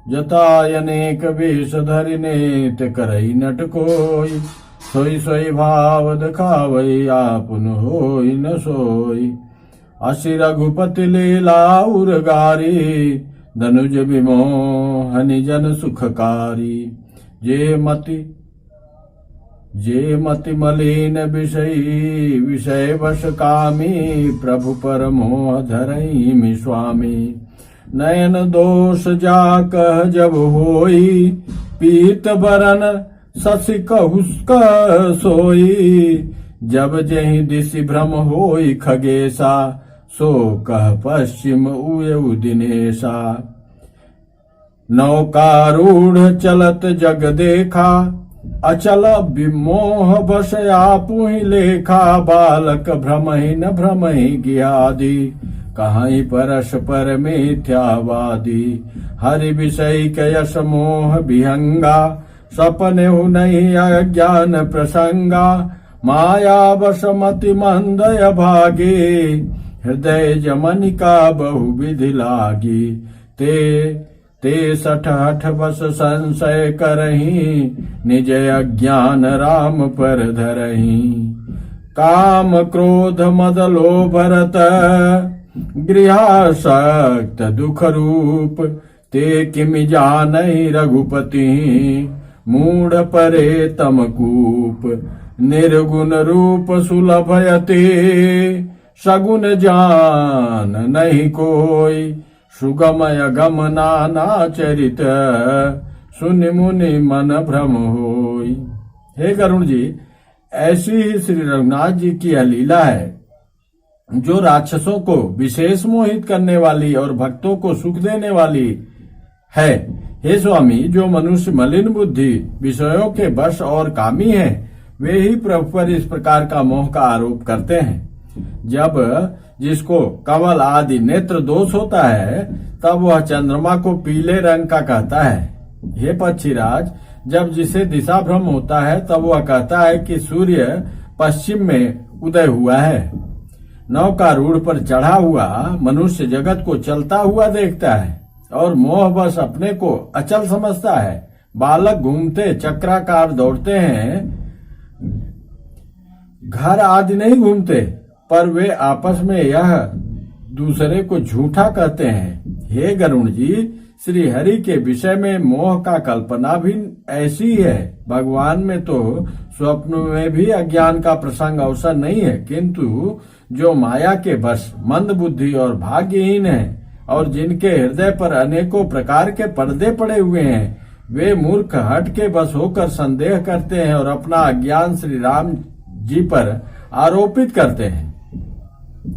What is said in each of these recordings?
जताय अनेक वेश धरिने ते करई नट कोई। सोई सोई भाव दिखावई आपुन होई न सोई। असी रघुपति लीला उरगारी धनुज विमोहनि जन सुखकारी। जे मति मलिन विषयी विषय वश कामी प्रभु पर मोह धरई स्वामी। नयन दोष जा कह जब होई पीत बरन शशि कहुस्क सोई। जब जहि दिशि भ्रम होई खगेशा सो कह पश्चिम उयउ दिनेशा। नौकारूढ़ चलत जग देखा अचल विमोह बस आपु ही लेखा। बालक भ्रमहि न भ्रमहि गियादि कहीं परश पर मिथ्यावादी। हरि विषय के यश मोह विहंगा सपने नहीं अज्ञान प्रसंगा। माया वश मति मंदय भागे हृदय जमनिका बहु विधि लागी। ते सठ हठ बस संशय करही निज अज्ञान राम पर धरही। काम क्रोध मद लोभ रत गृहासक्त दुख रूप। ते किमि जानहि रघुपति मूढ़ परे तमकूप। निर्गुण रूप सुलभयते सगुन जान नहीं कोई। सुगमय गम नाना चरित सुनि मुनि मन भ्रम होई। हे करुण जी, ऐसी ही श्री रघुनाथ जी की यह लीला है जो राक्षसों को विशेष मोहित करने वाली और भक्तों को सुख देने वाली है। हे स्वामी, जो मनुष्य मलिन बुद्धि विषयों के वश और कामी हैं, वे ही प्रभु पर इस प्रकार का मोह का आरोप करते हैं। जब जिसको कमल आदि नेत्र दोष होता है तब वह चंद्रमा को पीले रंग का कहता है। हे पक्षीराज, जब जिसे दिशा भ्रम होता है तब वह कहता है कि सूर्य पश्चिम में उदय हुआ है। नौकारूढ़ पर चढ़ा हुआ मनुष्य जगत को चलता हुआ देखता है और मोहवश अपने को अचल समझता है। बालक घूमते चक्राकार दौड़ते हैं, घर आदि नहीं घूमते, पर वे आपस में यह दूसरे को झूठा कहते हैं। हे गरुण जी, श्री हरि के विषय में मोह का कल्पना भी ऐसी है। भगवान में तो स्वप्न में भी अज्ञान का प्रसंग अवसर नहीं है, किंतु जो माया के वश मंद बुद्धि और भाग्यहीन है और जिनके हृदय पर अनेकों प्रकार के पर्दे पड़े हुए हैं, वे मूर्ख हट के बस होकर संदेह करते हैं और अपना अज्ञान श्री राम जी पर आरोपित करते हैं।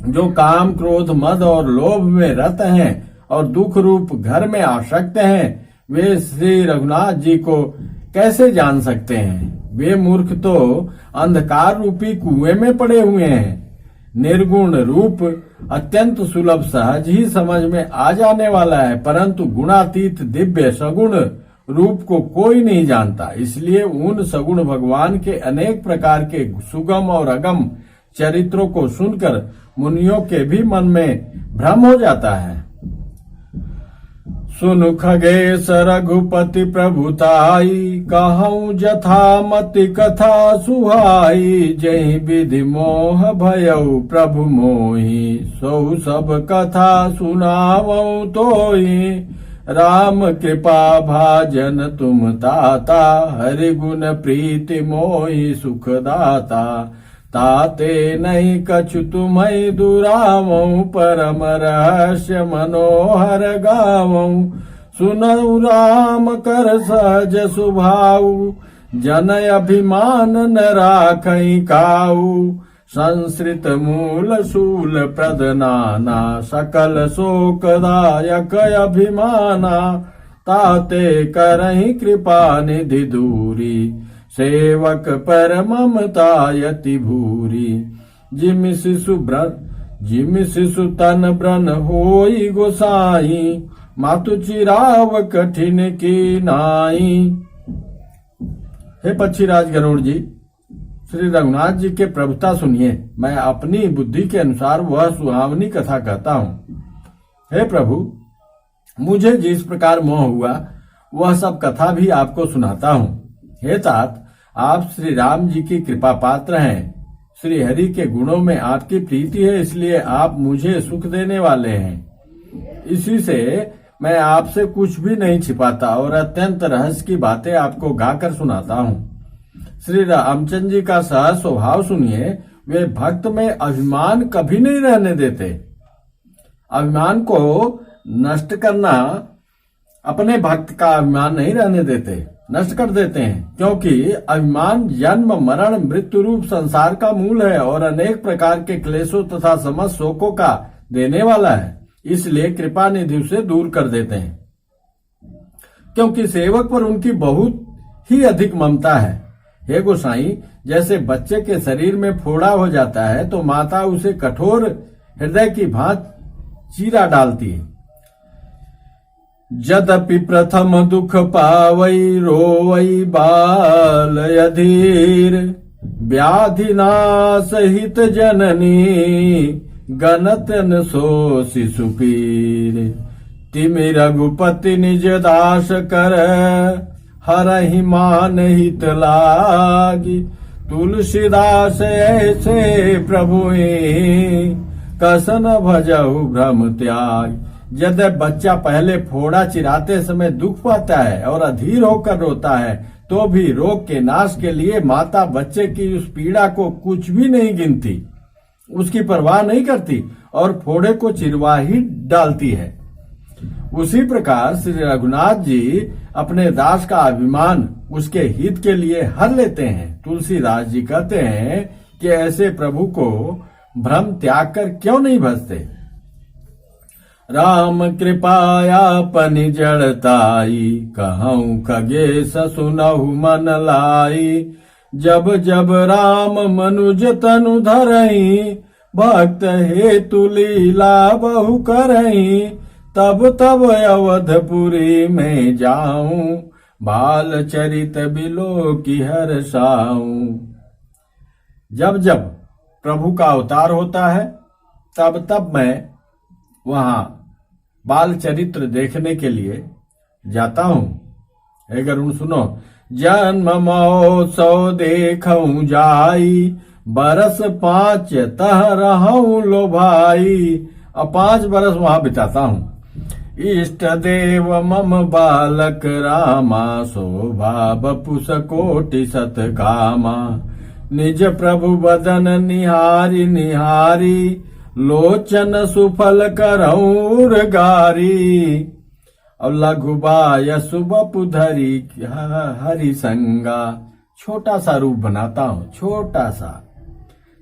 जो काम क्रोध मद और लोभ में रत हैं और दुख रूप घर में आसक्त हैं, वे श्री रघुनाथ जी को कैसे जान सकते हैं। वे मूर्ख तो अंधकार रूपी कुएं में पड़े हुए हैं। निर्गुण रूप अत्यंत सुलभ सहज ही समझ में आ जाने वाला है, परंतु गुणातीत दिव्य सगुण रूप को कोई नहीं जानता। इसलिए उन सगुण भगवान के अनेक प्रकार के सुगम और अगम चरित्रों को सुनकर मुनियों के भी मन में भ्रम हो जाता है। सुनु खगेश रघुपति प्रभुताई कहूँ जथा मति कथा सुहाई। जहि विधि मोह भयउ प्रभु मोहि सौ सब कथा सुनावऊँ तोहि। राम कृपा भाजन तुम ताता हरि गुण प्रीति मोहि सुख दाता। ताते नहीं कछु तुम्हि दुरावऊँ परम रहस्य मनोहर गावऊँ। सुनऊ राम कर सहज सुभाऊ जन अभिमान न राखई काऊ। संस्कृत मूल शूल प्रद नाना सकल शोकदायक अभिमाना। ताते करहि कृपा निधि दूरी सेवक पर ममता यति भूरी। जिम शिशु तन ब्रन होई गोसाई मातु चिराव कठिन की नाई। हे पक्षीराज गरुड़ जी, श्री रघुनाथ जी के प्रभुता सुनिए। मैं अपनी बुद्धि के अनुसार वह सुहावनी कथा कहता हूँ। हे प्रभु, मुझे जिस प्रकार मोह हुआ वह सब कथा भी आपको सुनाता हूँ। हे तात, आप श्री राम जी की कृपा पात्र हैं। श्री हरि के गुणों में आपकी प्रीति है, इसलिए आप मुझे सुख देने वाले हैं। इसी से मैं आपसे कुछ भी नहीं छिपाता और अत्यंत रहस्य की बातें आपको गाकर सुनाता हूँ। श्री रामचंद्र जी का सहज स्वभाव सुनिए। वे भक्त में अभिमान कभी नहीं रहने देते। अभिमान को नष्ट करना, अपने भक्त का अभिमान नहीं रहने देते, नष्ट कर देते हैं, क्योंकि अभिमान जन्म मरण मृत्यु रूप संसार का मूल है और अनेक प्रकार के क्लेशों तथा समस्त शोकों का देने वाला है। इसलिए कृपा निधि उसे दूर कर देते हैं, क्योंकि सेवक पर उनकी बहुत ही अधिक ममता है। हे गोसाई, जैसे बच्चे के शरीर में फोड़ा हो जाता है तो माता उसे कठोर हृदय की भांति चीरा डालती है। यद्यपि प्रथम दुख पावई रोवई बाल अधीर, व्याधि नाश हित जननी गणत न सो शिशु पीर। तिमि रघुपति निज दास कर, हरहि मान हित लागी। तुलसीदास ऐसे प्रभुए, कसन भजहु भ्रम त्याग। यदि बच्चा पहले फोड़ा चिराते समय दुख पाता है और अधीर होकर रोता है, तो भी रोग के नाश के लिए माता बच्चे की उस पीड़ा को कुछ भी नहीं गिनती, उसकी परवाह नहीं करती और फोड़े को चिरवा ही डालती है। उसी प्रकार श्री रघुनाथ जी अपने दास का अभिमान उसके हित के लिए हर लेते हैं। तुलसीदास जी कहते हैं कि ऐसे प्रभु को भ्रम त्याग कर क्यों नहीं भजते। राम कृपाया पनि जड़ताई, कहूँ खगेश सुनहु मन लाई। जब जब राम मनुज तनु धरई, भक्त हेतु लीला बहु करई। तब तब अवधपुरी में जाऊं, बाल चरित बिलो की हर्षाऊं। जब जब प्रभु का अवतार होता है, तब तब मैं वहां बाल चरित्र देखने के लिए जाता हूँ। अगर सुनो, जन्म महोत्सव देखूं जाई, बरस 5 तह रहूं लो भाई। अब 5 बरस वहां बिताता हूँ। इष्ट देव मम बालक रामा, शोभा बपुस कोटि सत कामा। निज प्रभु बदन निहारी निहारी, लोचन सुफल करऊर गारी। और लघुबाय सुबपु धरी हरि संगा। छोटा सा रूप बनाता हूँ, छोटा सा,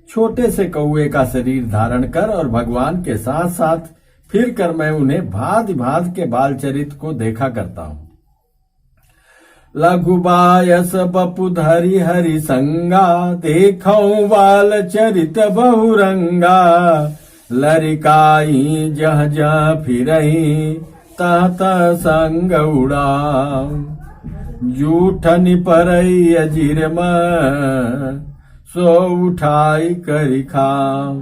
छोटे से कौए का शरीर धारण कर और भगवान के साथ साथ फिर कर मैं उन्हें भांति भांति के बाल चरित को देखा करता हूँ। लघुबायस बपु धरी हरि संगा, देखऊं बाल चरित बहुरंगा। लरिकाई जह जह फिरही, तह तह संग उड़ाऊं। जूठनि परई अजीर में, सो उठाई करी खाऊं।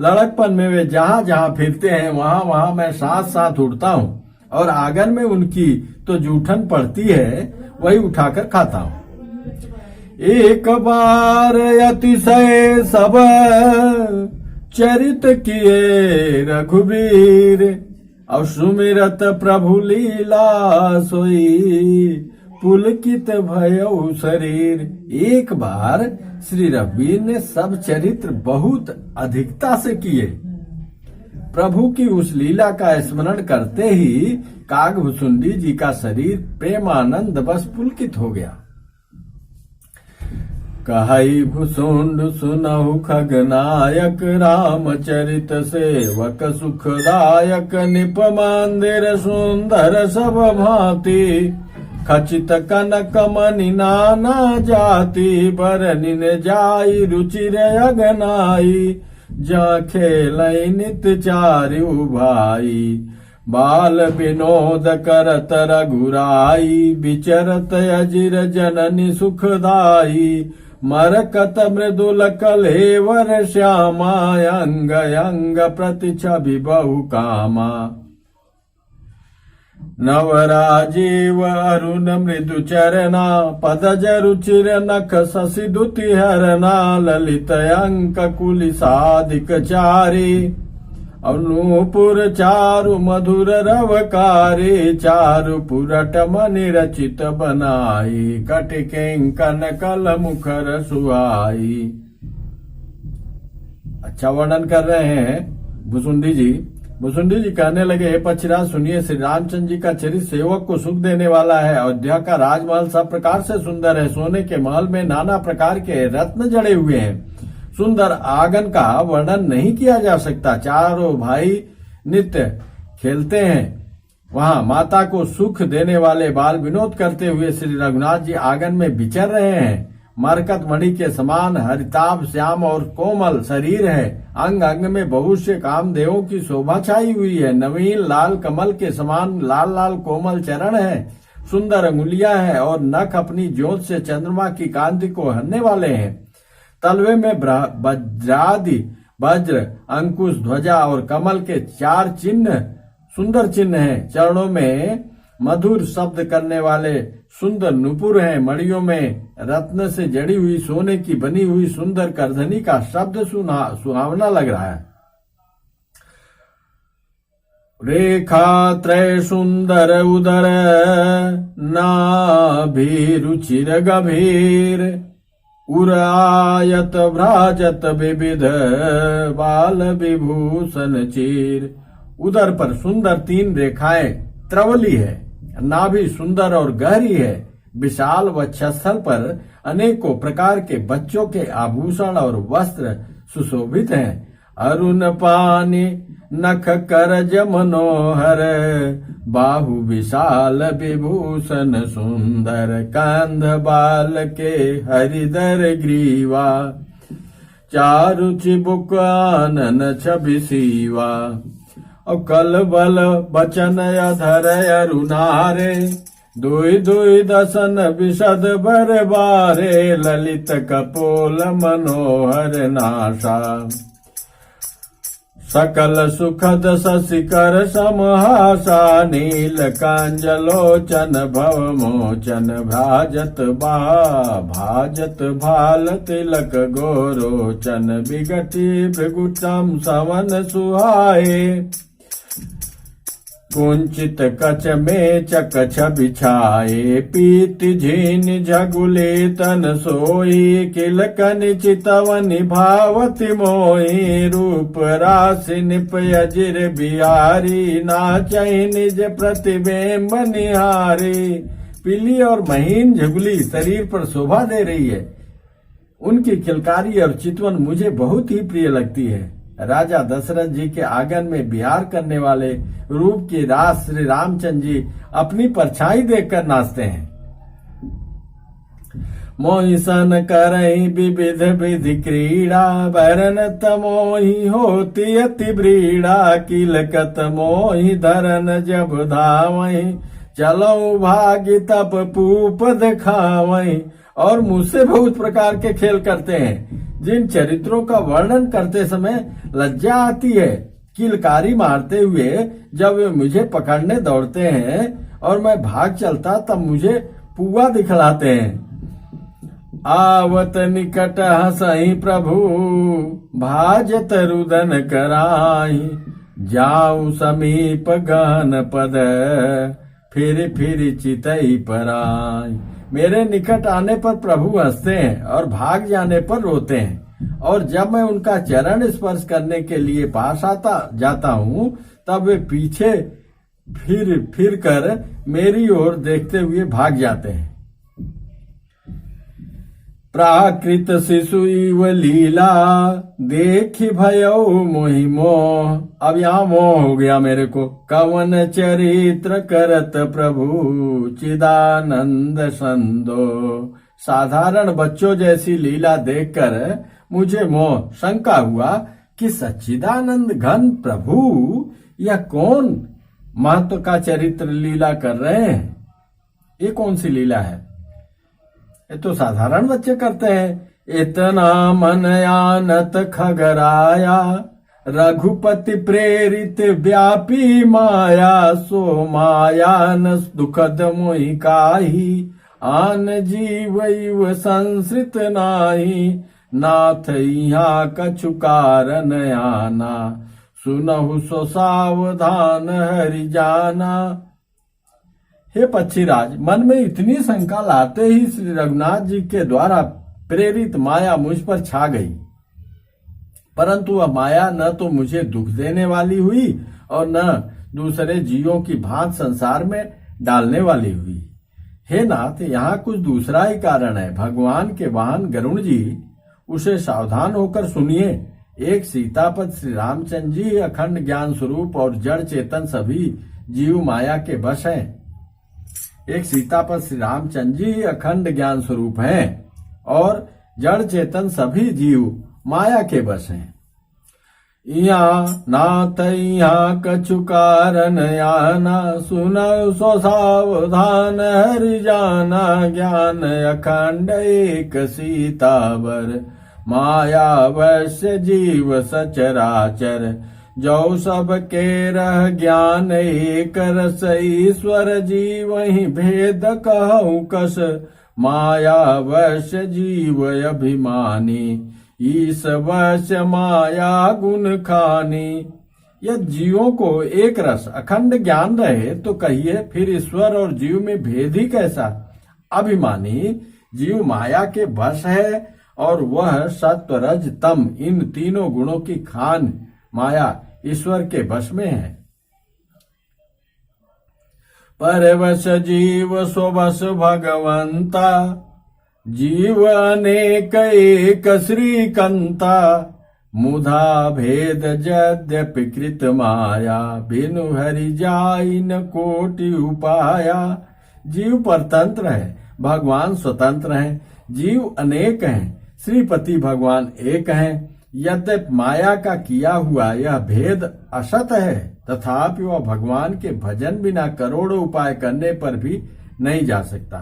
लड़कपन में वे जहाँ जहाँ फिरते हैं वहाँ वहाँ मैं साथ साथ उड़ता हूँ और आंगन में उनकी तो जूठन पड़ती है, वही उठाकर खाता हूँ। एक बार अतिशय सब चरित किए रघुवीर, और सुमिरत प्रभु लीला सोई, पुलकित भयउ शरीर। एक बार श्री रघुवीर ने सब चरित्र बहुत अधिकता से किए। प्रभु की उस लीला का स्मरण करते ही कागभुसुंडी जी का शरीर प्रेमानंद बस पुलकित हो गया। कहई भुसुंड सुनहु खगनायक, रामचरित सेवक सुखदायक। निप मंदिर सुंदर सब भांति, खचित कनक मणि नाना जाति। बरनिन जाई रुचिर अगनाई, जा खेलई नित चारु भाई। बाल विनोद करत रघुराई, विचरत अजिर जननी सुखदाई। मरकत मृदुल कलेवर श्यामा, अंग अंग प्रति छवि बहु कामा। नवराजीव अरुण मृदु चरना पदज रुचिर नख शशि दुति हरना ललित अंक कुलि साधिक चारी अनूपुर चारु मधुर रवकारी चारु पुरट मनि रचित बनाई कटिकेंकन कल मुखर सुहाई। अच्छा वर्णन कर रहे हैं भुसुंडी जी। भुसुंडी जी कहने लगे, हे पक्षीराज सुनिए, श्री रामचंद्र जी का चरित्र सेवक को सुख देने वाला है। अयोध्या का राजमहल सब प्रकार से सुंदर है। सोने के महल में नाना प्रकार के रत्न जड़े हुए हैं। सुंदर आंगन का वर्णन नहीं किया जा सकता। चारों भाई नित्य खेलते हैं। वहां माता को सुख देने वाले बाल विनोद करते हुए श्री रघुनाथ जी आंगन में विचर रहे हैं। मरकत मणि के समान हरिताभ श्याम और कोमल शरीर है। अंग अंग में बहुत से कामदेवों की शोभा छाई हुई है। नवीन लाल कमल के समान लाल लाल कोमल चरण है। सुंदर अंगुलियां हैं और नख अपनी ज्योत से चंद्रमा की कांति को हरने वाले हैं। तलवे में वज्रादि वज्र अंकुश ध्वजा और कमल के 4 चिन्ह सुंदर चिन्ह हैं। चरणों में मधुर शब्द करने वाले सुंदर नुपुर हैं। मणियों में रत्न से जड़ी हुई सोने की बनी हुई सुंदर करधनी का शब्द सुहावना लग रहा है। रेखा त्रय सुंदर उदर नाभि रुचिर गभीर उरायत भ्राजत विविध बाल विभूषण चीर। उदर पर सुंदर 3 रेखाएं त्रवली है। नाभि सुंदर और गहरी है। विशाल वक्षस्थल पर अनेकों प्रकार के बच्चों के आभूषण और वस्त्र सुशोभित हैं। अरुण पानी नख करज मनोहर बाहु विशाल विभूषण सुंदर कंध बाल के हरिदर ग्रीवा चारु चिबुक आनन छवि सीवा और कल बल बचन अधर अरुणारे दुई दुई दसन विशद बर बारे ललित कपोल मनोहर नाशा सकल सुखद शशिकर समहासा नील कांजलोचन भव मोचन भाजत भाल तिलक गोरोचन विगति भृगुतम सवन सुहाए कुंचित कच में चकछ बिछाए पीति झीन झगुले तन सोई किलकन चितवनि भावति मोही रूप राशि निपयजिर बिहारी नाचहि निज प्रतिबिंब निहारी। पीली और महीन झगुली शरीर पर शोभा दे रही है। उनकी खिलकारी और चितवन मुझे बहुत ही प्रिय लगती है। राजा दशरथ जी के आंगन में विहार करने वाले रूप की रास श्री रामचंद्र जी अपनी परछाई देखकर नाचते हैं। मोहिसन करहि विविध विधि क्रीड़ा बरन तमोहि होती अति ब्रीड़ा किलकत मोहि धरन जब धावहि चलो भाग्य तप पूप दिखावहि। और मुझसे बहुत प्रकार के खेल करते हैं। जिन चरित्रों का वर्णन करते समय लज्जा आती है। किलकारी मारते हुए जब वे मुझे पकड़ने दौड़ते हैं और मैं भाग चलता तब मुझे पुआ दिखलाते हैं। आवत निकट हंसहि प्रभु भाजत रुदन कराई जाऊ समीप गहन पद फिर चितई पराई। मेरे निकट आने पर प्रभु हंसते हैं और भाग जाने पर रोते हैं। और जब मैं उनका चरण स्पर्श करने के लिए पास जाता हूँ तब वे पीछे फिर कर मेरी ओर देखते हुए भाग जाते हैं। प्राकृत शिशु इव लीला देखी भयो मोहि मोह। अब यहाँ मोह हो गया मेरे को। कवन चरित्र करत प्रभु चिदानंद संदो। साधारण बच्चों जैसी लीला देखकर मुझे मोह शंका हुआ कि सच्चिदानंद घन प्रभु यह कौन महत्व का चरित्र लीला कर रहे हैं। ये कौन सी लीला है। ये तो साधारण बच्चे करते हैं। इतना मन आनत खगराया रघुपति प्रेरित व्यापी माया, सो माया न दुखद मोहि काहि। आन जीव संसृत नाही, नाथ यहाँ कछु कारण आना। सुनहु सो सावधान हरि जाना। हे पक्षीराज, मन में इतनी शंका लाते ही श्री रघुनाथ जी के द्वारा प्रेरित माया मुझ पर छा गई, परंतु वह माया न तो मुझे दुख देने वाली हुई और न दूसरे जीवों की भांति संसार में डालने वाली हुई। हे नाथ, यहाँ कुछ दूसरा ही कारण है। भगवान के वाहन गरुण जी, उसे सावधान होकर सुनिए। एक सीतापद श्री रामचंद्र जी अखंड ज्ञान स्वरूप और जड़ चेतन सभी जीव माया के वश हैं। एक सीतापद श्री रामचंद्र जी अखंड ज्ञान स्वरूप हैं और जड़ चेतन सभी जीव माया के वश हैं। यहाँ नाथ यहाँ कछु कारण आना, सुनौ सो सावधान हरि जाना। ज्ञान अखंड एक सीतावर, माया वश्य जीव सचराचर। जो सब के रह ज्ञान एक रस, ईश्वर जीव ही भेद कहूँ कस। माया वश्य जीव अभिमानी, ईश वश्य माया गुण खानी। यदि जीवों को एक रस अखंड ज्ञान रहे तो कहिए फिर ईश्वर और जीव में भेद ही कैसा। अभिमानी जीव माया के वश है और वह सत्व रज तम इन तीनों गुणों की खान माया ईश्वर के वश में है। परवश जीव स्ववश भगवंता, जीव अनेक एक श्रीकंता। मुधा भेद यद्यपि कृत माया, बिनु हरि जाई न कोटि उपाया। जीव परतंत्र है, भगवान स्वतंत्र हैं। जीव अनेक हैं, श्रीपति भगवान एक हैं। यद्यपि माया का किया हुआ यह भेद असत है, तथापि वह भगवान के भजन बिना करोड़ों उपाय करने पर भी नहीं जा सकता।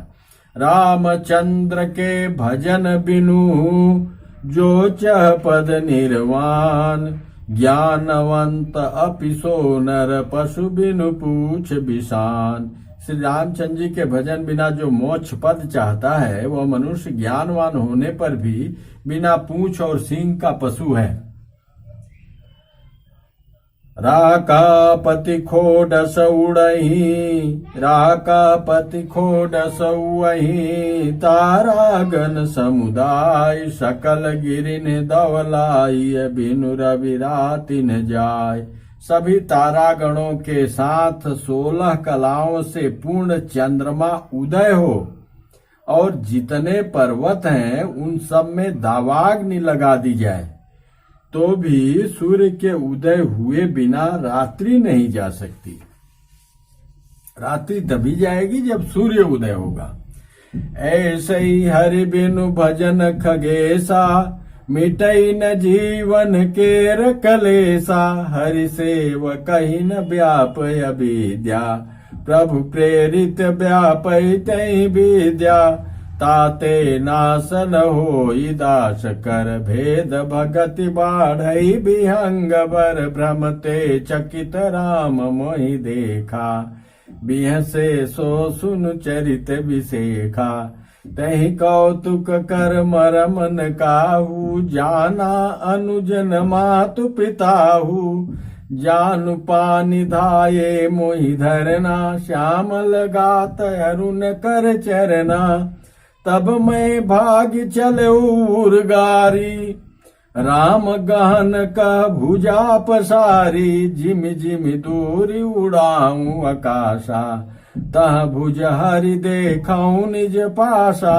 रामचंद्र के भजन बिनु, जो चह पद निर्वाण। ज्ञानवंत अपि सो नर, पशु बिनु पूछ बिसान। श्री रामचंद्र जी के भजन बिना जो मोक्ष पद चाहता है, वह मनुष्य ज्ञानवान होने पर भी बिना पूंछ और सींग का पशु है। राका पति खोडस उड़ही, राका पति खोडस उड़ही। तारागण समुदाय, सकल गिरिन दवलाई। बिनु रवि राति न जाय। सभी तारागणों के साथ 16 कलाओं से पूर्ण चंद्रमा उदय हो और जितने पर्वत हैं उन सब में दावाग्नि लगा दी जाए, तो भी सूर्य के उदय हुए बिना रात्रि नहीं जा सकती। रात्रि तभी जाएगी जब सूर्य उदय होगा। ऐसे ही हरि बिनु भजन खगेसा, मिटई न जीवन केर कलेसा। हरि सेव कही न व्यापय विद्या, प्रभु प्रेरित व्यापय तई विद्या। ताते नासन होई दास कर, भेद भगति बाढ़ई विहंग बर। भ्रमते चकित राम मोहि देखा, बिहसे सो सुन चरित विशेखा। तहि कौतुक कर मरम न काहू, जाना अनुजन मातु पिताहू। जानु पानि धाये मोहि धरना, श्यामल गात अरुण कर चरना। तब मैं भाग चले उर्गारी, राम गहन का भुजा पसारी। जिम जिम दूरी उड़ाऊं आकाशा, तह भुज हरि देखाऊं निज पासा।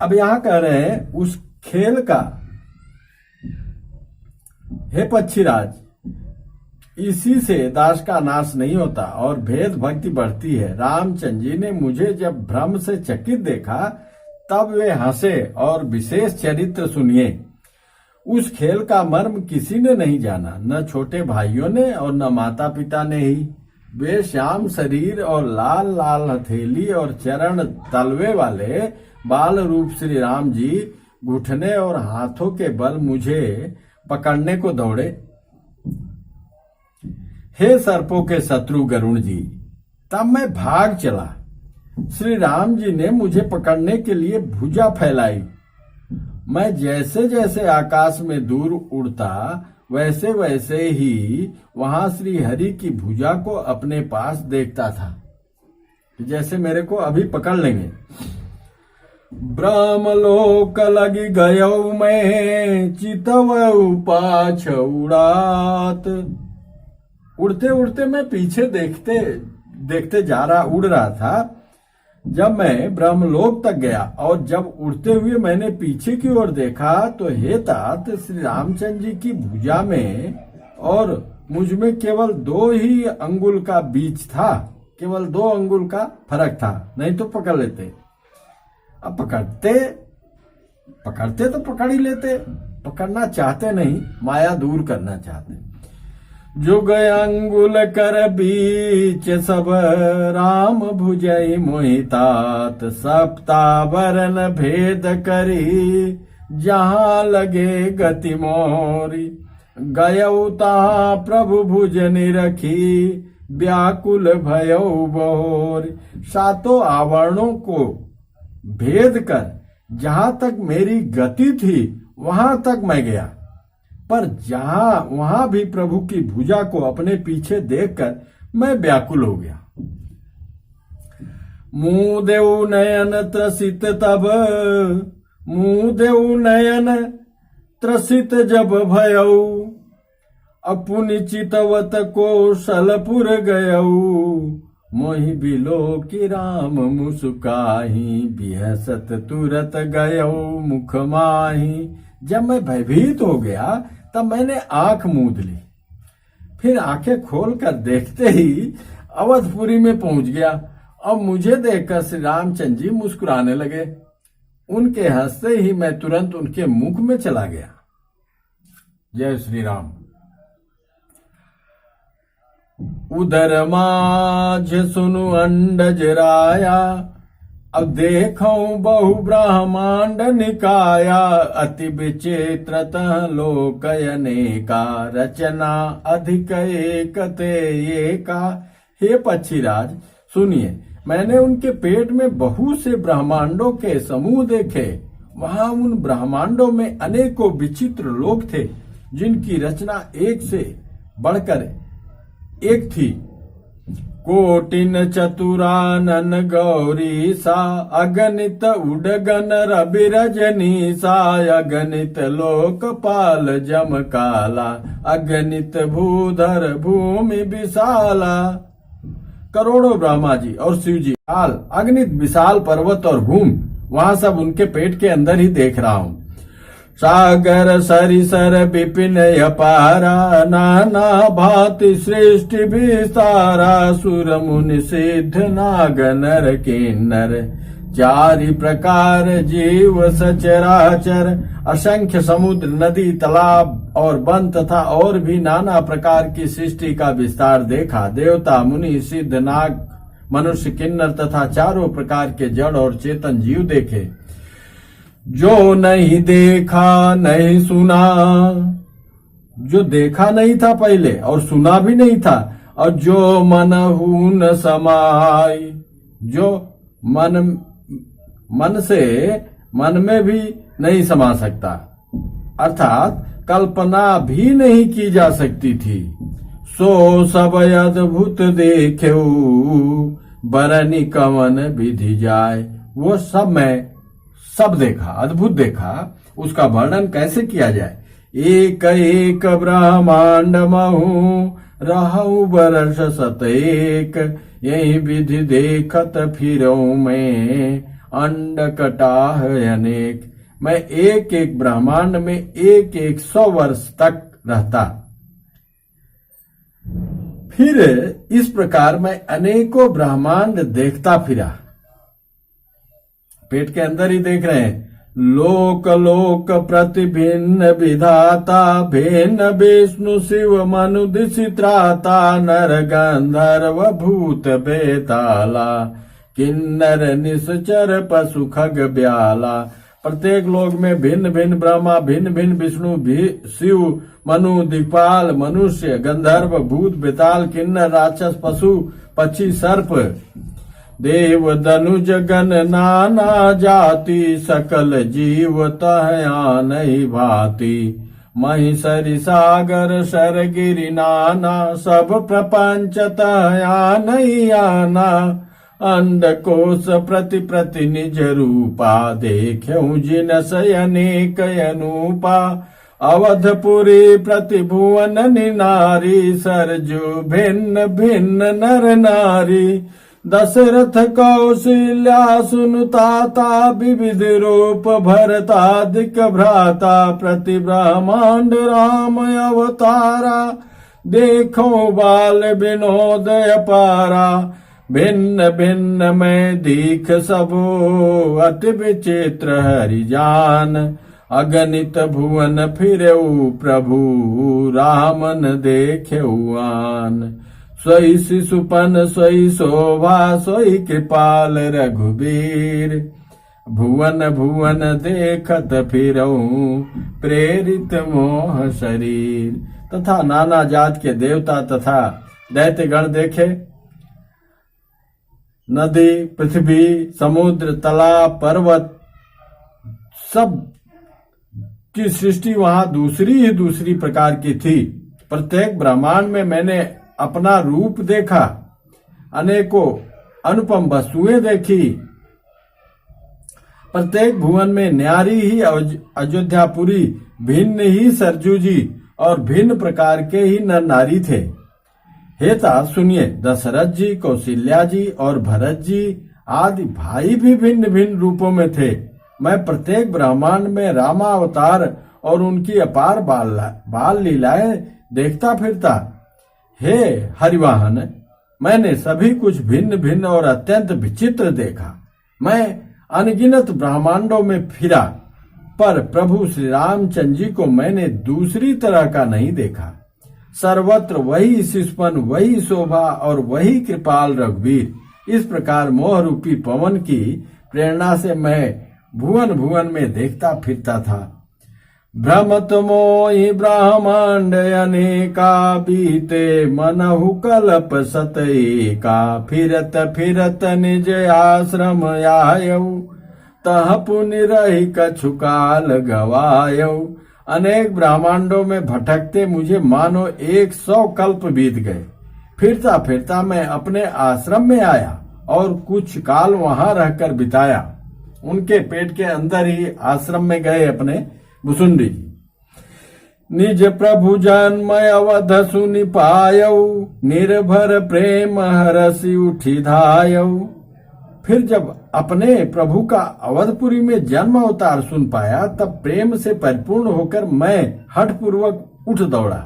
अब यहां कह रहे हैं उस खेल का, हे पक्षीराज, इसी से दास का नाश नहीं होता और भेद भक्ति बढ़ती है। रामचंद्र जी ने मुझे जब भ्रम से चकित देखा तब वे हंसे और विशेष चरित्र सुनिए। उस खेल का मर्म किसी ने नहीं जाना, न छोटे भाइयों ने और न माता पिता ने ही। वे श्याम शरीर और लाल लाल हथेली और चरण तलवे वाले बाल रूप श्री राम जी घुटने और हाथों के बल मुझे पकड़ने को दौड़े। हे सर्पों के शत्रु गरुण जी, तब मैं भाग चला। श्री राम जी ने मुझे पकड़ने के लिए भुजा फैलाई। मैं जैसे जैसे आकाश में दूर उड़ता वैसे वैसे ही वहां श्री हरि की भुजा को अपने पास देखता था, जैसे मेरे को अभी पकड़ लेंगे। ब्रह्मलोक लगी गयो मैं, चितवऊ पाछ उड़ात। उड़ते उड़ते मैं पीछे देखते देखते उड़ रहा था। जब मैं ब्रह्मलोक तक गया और जब उड़ते हुए मैंने पीछे की ओर देखा तो हे तात, श्री रामचंद्र जी की भुजा में और मुझ में केवल 2 ही अंगुल का बीच था, केवल 2 अंगुल का फर्क था, नहीं तो पकड़ लेते। अब पकड़ते तो पकड़ ही लेते, पकड़ना चाहते नहीं, माया दूर करना चाहते। जुग अंगुल कर बीच सब राम भुजई मोहितात, सप्तावरण भेद करी जहां लगे गति मोरी। गयऊ तहां प्रभु भुज निरखी, व्याकुल भयऊ बहोरी। 7 आवरणों को भेद कर जहां तक मेरी गति थी वहां तक मैं गया, पर वहां भी प्रभु की भुजा को अपने पीछे देखकर मैं व्याकुल हो गया। मुंह देव नयन त्रसित तब, मुंह देव नयन त्रसित जब भयऊ। अपुनि चितवत कौशलपुर गयऊ, मोहि बिलो की राम मुस्काही। बिहसत तुरत गयऊ मुख माही। जब मैं भयभीत हो गया तब मैंने आंख मूंद ली, फिर आंखें खोलकर देखते ही अवधपुरी में पहुंच गया। अब मुझे देखकर श्री रामचंद्र जी मुस्कुराने लगे। उनके हंसते ही मैं तुरंत उनके मुख में चला गया। जय श्री राम। उदर माझ सुनु अंडज राया, अब देखो बहु ब्रह्मांड निकाया। अति विचित्रतः लोकयने का, रचना अधिक एकते एका। हे पक्षीराज सुनिए, मैंने उनके पेट में बहुत से ब्रह्मांडों के समूह देखे। वहां उन ब्रह्मांडों में अनेकों विचित्र लोक थे, जिनकी रचना एक से बढ़कर एक थी। कोटिन चतुरानन गौरी सा, अगणित उडगन रवि रजनी सा। अगणित लोकपाल जम काला, अगणित भूधर भूमि विशाला। करोड़ों ब्रह्मा जी और शिव जी, काल, अगणित विशाल पर्वत और भूमि, वहां सब उनके पेट के अंदर ही देख रहा हूं। सागर सरिसर विपिन अपारा, नाना भांति सृष्टि विस्तारा। सुर मुनि सिद्ध नाग नर किन्नर, चारि प्रकार जीव सचराचर। असंख्य समुद्र, नदी, तालाब और वन तथा और भी नाना प्रकार की सृष्टि का विस्तार देखा। देवता, मुनि, सिद्ध, नाग, मनुष्य, किन्नर तथा चारों प्रकार के जड़ और चेतन जीव देखे। जो नहीं देखा नहीं सुना, जो देखा नहीं था पहले और सुना भी नहीं था, और जो मनहु न समाई, जो मन से मन में भी नहीं समा सकता, अर्थात कल्पना भी नहीं की जा सकती थी। सो सब अद्भुत देखेऊ, बरनी कवन विधि जाय। वो सब मैं सब देखा, अद्भुत देखा, उसका वर्णन कैसे किया जाए। एक एक ब्रह्मांड महू, रहू बरस सतएक। यही विधि देखत फिरऊं मैं, अंड कटाह अनेक। मैं एक एक ब्रह्मांड में एक 100 वर्ष तक रहता। फिर इस प्रकार मैं अनेकों ब्रह्मांड देखता फिरा। पेट के अंदर ही देख रहे हैं। लोक लोक प्रतिभिन्न विधाता, भिन्न विष्णु शिव मनु दिशित्राता। नर गंधर्व भूत बेताला, किन्नर निश्चर पशु खग ब्याला। प्रत्येक लोक में भिन्न भिन्न ब्रह्मा, भिन्न भिन्न विष्णु, शिव, मनु, दिक्पाल, मनुष्य, गंधर्व, भूत, बेताल, किन्नर, राक्षस, पशु, पक्षी, सर्प, देव, दनुज, गण, नाना जाति, सकल जीव तह नहीं भांति। महिषरि सागर सरगिरि नाना, सब प्रपंच तह नहीं आना। अंडकोश प्रति प्रति निज रूपा, देख्यऊ जिनस अनेक अनूपा। अवधपुरी प्रति भुवन निनारी, सरजू भिन्न भिन्न नर नारी। दशरथ कौशल्या सुनुताता, विविध रूप भरतादिक भ्राता। प्रति ब्रह्मांड राम अवतारा, देखो बाल विनोद अपारा। भिन्न भिन्न में दीख सबो, अति विचित्र हरि जान। अगणित भुवन फिरऊ प्रभु, रामन देखेऊ आन। सोई शिशुपन सोई शोभा, सोई कृपाल रघुबीर। भुवन भुवन देखत फिरऊ, प्रेरित मोह शरीर। तथा नाना जात के देवता तथा दैत्य गण देखे। नदी, पृथ्वी, समुद्र, तालाब, पर्वत, सब की सृष्टि वहां दूसरी ही दूसरी प्रकार की थी। प्रत्येक ब्रह्मांड में मैंने अपना रूप देखा, अनेकों अनुपम वस्तुएं देखी। प्रत्येक भुवन में न्यारी ही अयोध्यापुरी, भिन्न ही सरजू जी और भिन्न प्रकार के ही नर नारी थे। हेता सुनिए, दशरथ जी, कौशल्या जी और भरत जी आदि भाई भी भिन्न भिन्न रूपों में थे। मैं प्रत्येक ब्रह्मांड में रामावतार और उनकी अपार बाल लीलाएं देखता फिरता। हे हरिवाहन, मैंने सभी कुछ भिन्न भिन्न और अत्यंत विचित्र देखा। मैं अनगिनत ब्रह्मांडों में फिरा, पर प्रभु श्री रामचंद्र जी को मैंने दूसरी तरह का नहीं देखा। सर्वत्र वही शिशुपन, वही शोभा और वही कृपाल रघुवीर। इस प्रकार मोह रूपी पवन की प्रेरणा से मैं भुवन भुवन में देखता फिरता था। भ्रमत मोहि ब्रह्मांड अनेका, बीते मनहु कल्प सतएका। फिरत फिरत निज आश्रम आयऊ, तह पुनि रहि कछु काल गवायऊ। अनेक ब्रह्मांडों में भटकते मुझे मानो 100 कल्प बीत गए। फिरता फिरता मैं अपने आश्रम में आया और कुछ काल वहां रहकर बिताया। उनके पेट के अंदर ही आश्रम में गए अपने भुसुंडी जी। निज प्रभु जन्म अवध सुनि पायऊ, निर्भर प्रेम हरसि उठि धायऊ। फिर जब अपने प्रभु का अवधपुरी में जन्म अवतार सुन पाया, तब प्रेम से परिपूर्ण होकर मैं हठपूर्वक उठ दौड़ा।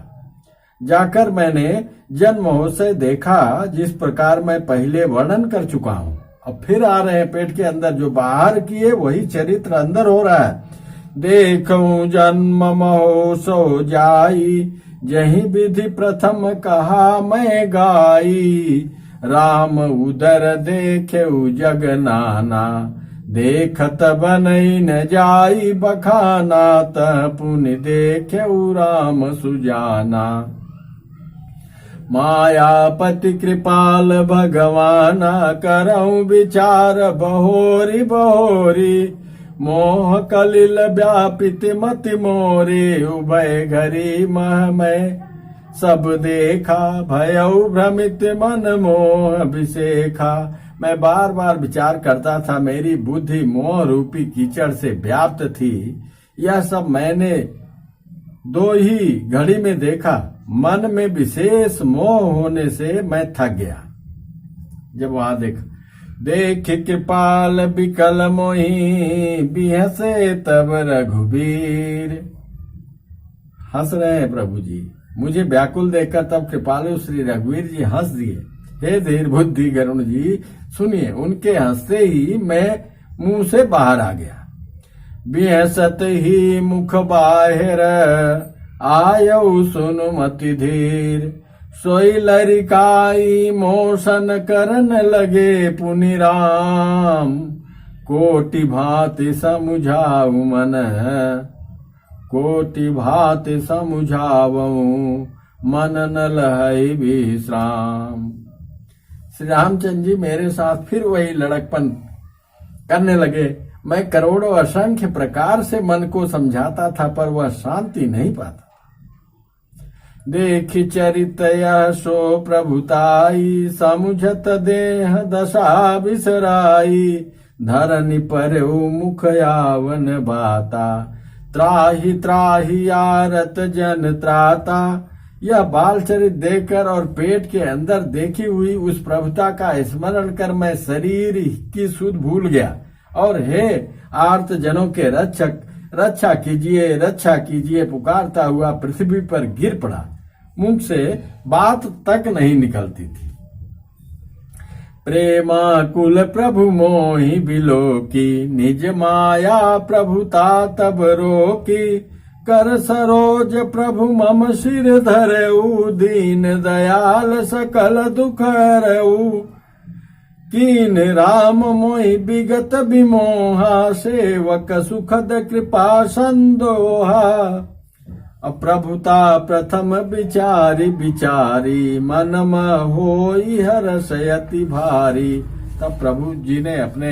जाकर मैंने जन्म से देखा, जिस प्रकार मैं पहले वर्णन कर चुका हूँ। अब फिर आ रहे हैं पेट के अंदर, जो बाहर किए वही चरित्र अंदर हो रहा है। देखूं जन्म महोत्सव जाई, जही विधि प्रथम कहा मैं गाई। राम उदर देखे जग नाना, देखत बनई न जाई बखाना। तह पुनि देखे राम सुजाना। मायापति कृपाल भगवाना, करऊं विचार बहोरी बहोरी। मोह कलिल व्यापित मति मोरे, उभय घरी मह मैं सब देखा। भयऊ भ्रमित मन मोह विशेखा। मैं बार बार विचार करता था, मेरी बुद्धि मोह रूपी कीचड़ से व्याप्त थी। यह सब मैंने 2 ही घड़ी में देखा। मन में विशेष मोह होने से मैं थक गया। जब वहां देखा, देख कृपाल विकल मोही, बिहसे तब रघुबीर। हंस रहे हैं प्रभु जी। मुझे व्याकुल देखकर तब कृपालु श्री रघुवीर जी हंस दिए। हे धीर बुद्धि गरुण जी, सुनिए। उनके हंसते ही मैं मुंह से बाहर आ गया। बिहसत ही मुख बाहिर, आयऊ सुनु मति धीर। सोई लरिकाई मोशन करन लगे पुनि राम, कोटि भांति समुझाऊ मन, कोटि भांति समुझावऊ मन न लहई विश्राम। श्री रामचंद्र जी मेरे साथ फिर वही लड़कपन करने लगे। मैं करोड़ों असंख्य प्रकार से मन को समझाता था, पर वह शांति नहीं पाता। देख चरित यह सो प्रभुताई, समुझत देह दशा बिसराई। धरनी पर मुख यावन बाता, त्राहि त्राहि आरत जन त्राता। यह बाल चरित देखकर और पेट के अंदर देखी हुई उस प्रभुता का स्मरण कर मैं शरीर की सुध भूल गया और हे आर्त जनों के रक्षक, रक्षा कीजिए, रक्षा कीजिए पुकारता हुआ पृथ्वी पर गिर पड़ा। मुख से बात तक नहीं निकलती थी। प्रेमाकुल प्रभु मोहि बिलोकी, निज माया प्रभुता तब रोकी। कर सरोज प्रभु मम सिर धरऊ, दीन दयाल सकल दुख हरऊ। कीन राम मोहि विगत विमोहा, सेवक सुखद कृपा संदोहा। प्रभुता प्रथम विचारी विचारी, मन होई हर्ष अति भारी। तब प्रभु जी ने अपने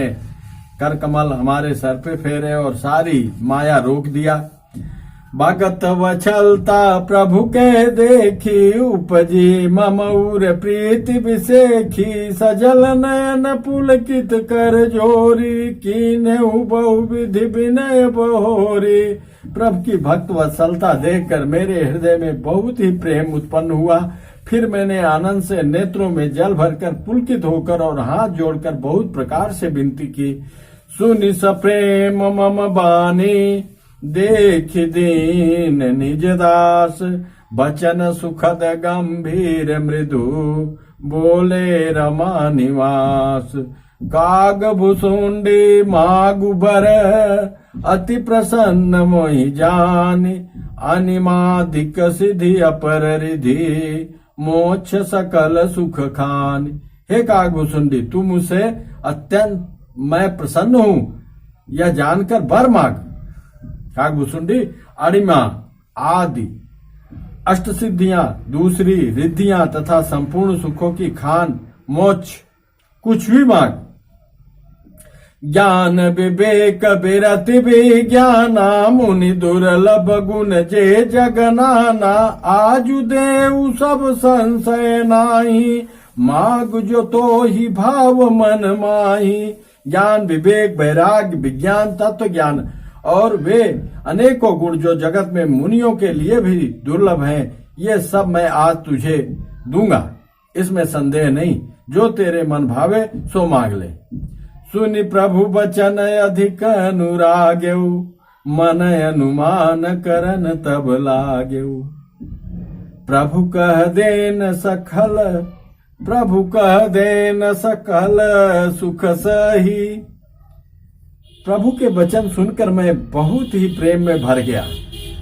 कर कमल हमारे सर पे फेरे और सारी माया रोक दिया। भगत वछलता प्रभु के देखी, उपजी मम उर प्रीति विसेखी। सजल नयन पुलकित कर जोरी, कीन्हु बहु विधि विनय बहोरी। प्रभु की भक्त वत्सलता देखकर मेरे हृदय में बहुत ही प्रेम उत्पन्न हुआ। फिर मैंने आनंद से नेत्रों में जल भरकर पुलकित होकर और हाथ जोड़कर बहुत प्रकार से विनती की। सुनि सप्रेम मम बानी, देख दीन निज दास। बचन सुखद गंभीर मृदु, बोले रमा निवास। काग भुसुंडी मागु बर, अति प्रसन्न मोहि जानि। अनिमादिक सिद्धि अपर रिधि, मोक्ष सकल सुख खानि। हे काग भुसुंडी, तू मुझसे अत्यंत मैं प्रसन्न हूँ यह जानकर वर मांग। काग भुसुंडी अणिमा आदि अष्ट सिद्धियां, दूसरी रिद्धियां तथा संपूर्ण सुखों की खान, मोक्ष कुछ भी मांग। ज्ञान विवेक विरति विज्ञाना, मुनि दुर्लभ गुण जे जगनाना। आजु देव सब संशय नाही, माग जो तो ही भाव मन माही। ज्ञान विवेक वैराग्य विज्ञान तत्व ज्ञान और वे अनेकों गुण जो जगत में मुनियों के लिए भी दुर्लभ हैं, ये सब मैं आज तुझे दूंगा, इसमें संदेह नहीं। जो तेरे मन भावे सो मांग ले। सुनि प्रभु बचन अधिक अनुराग्यऊ, मन अनुमान करन तब लागेऊ। प्रभु कह देन सखल, प्रभु कह देन सकल सुख सही। प्रभु के वचन सुनकर मैं बहुत ही प्रेम में भर गया।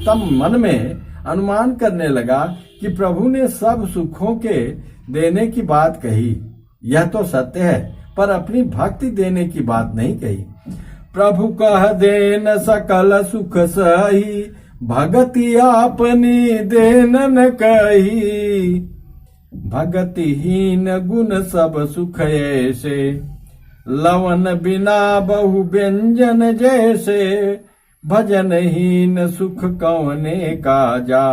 तब मन में अनुमान करने लगा कि प्रभु ने सब सुखों के देने की बात कही, यह तो सत्य है, पर अपनी भक्ति देने की बात नहीं कही। प्रभु कह देन सकल सुख सही, भगति आपनी देन न कही। भगतिहीन गुण सब सुख ऐसे, लवन बिना बहु व्यंजन जैसे। भजनहीन सुख कौने काजा,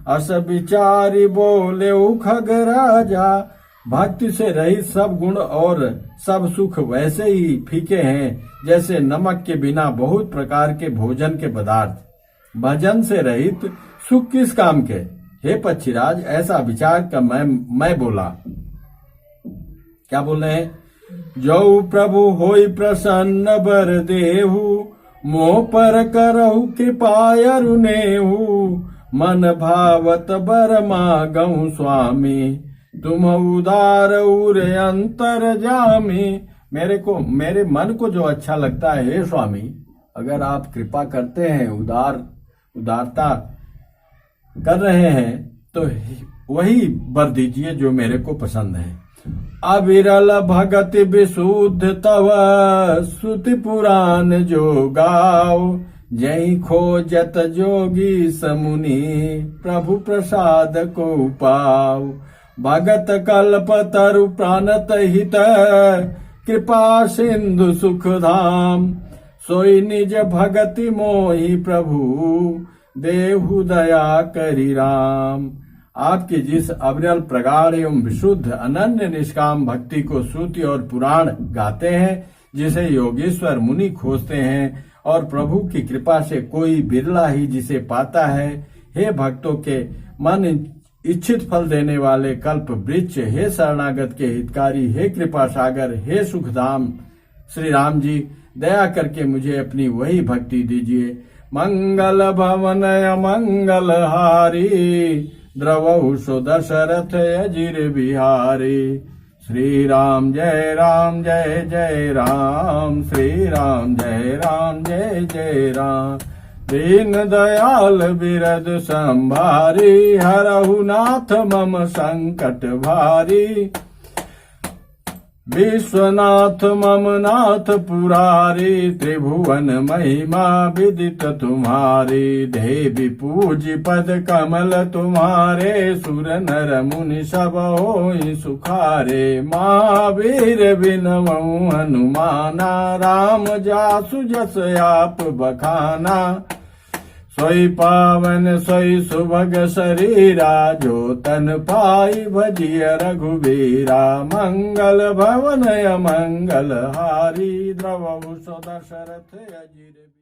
अस विचारी बोले खग राजा। भक्ति से रहित सब गुण और सब सुख वैसे ही फीके हैं जैसे नमक के बिना बहुत प्रकार के भोजन के पदार्थ। भजन से रहित सुख किस काम के? हे पक्षीराज, ऐसा विचार कर मैं बोला। क्या बोल रहे हैं? जो प्रभु होई प्रसन्न बर देहु, मोह पर करहु कृपा अरुनेहु। मन भावत बर मागहु स्वामी, तुम उदार उर अंतर जामी। मेरे मन को जो अच्छा लगता है हे स्वामी, अगर आप कृपा करते हैं, उदारता कर रहे हैं, तो वही वर दीजिए जो मेरे को पसंद है। अविरल भगति विशुद्ध तव श्रुति पुराण जो गाओ। जय खोजत जोगी समुनि प्रभु प्रसाद को पाओ। भगत कल्प तरु प्राणत हित कृपा सिंधु सुख धाम। सोई निज भगति मोहि प्रभु देहु दया करि राम। आपकी जिस अविरल प्रगाढ़ एवं विशुद्ध अनन्य निष्काम भक्ति को श्रुति और पुराण गाते हैं, जिसे योगेश्वर मुनि खोजते हैं और प्रभु की कृपा से कोई बिरला ही जिसे पाता है, हे भक्तों के मन इच्छित फल देने वाले कल्प वृक्ष, हे शरणागत के हितकारी, हे कृपा सागर, हे सुखधाम श्री राम जी, दया करके मुझे अपनी वही भक्ति दीजिए। मंगल भवन अमंगल हारी द्रवहु सो दशरथ अजिर बिहारी। श्री राम जय जय राम, श्री राम जय जय राम। दीन दयाल बिरद संभारी हरहु नाथ मम संकट भारी। विश्वनाथ मम नाथ पुरारी त्रिभुवन महिमा विदित तुम्हारी। देवी पूज पद कमल तुम्हारे सुर नर मुनि सब होई सुखारे। महावीर बिनवउ हनुमाना राम जासु जस आप बखाना। सोई पावन सोई सुभग शरीरा जो तन पाई भजिय रघुबीरा। मंगल भवन अमंगल हारी द्रवहु सो दशरथ अजिर।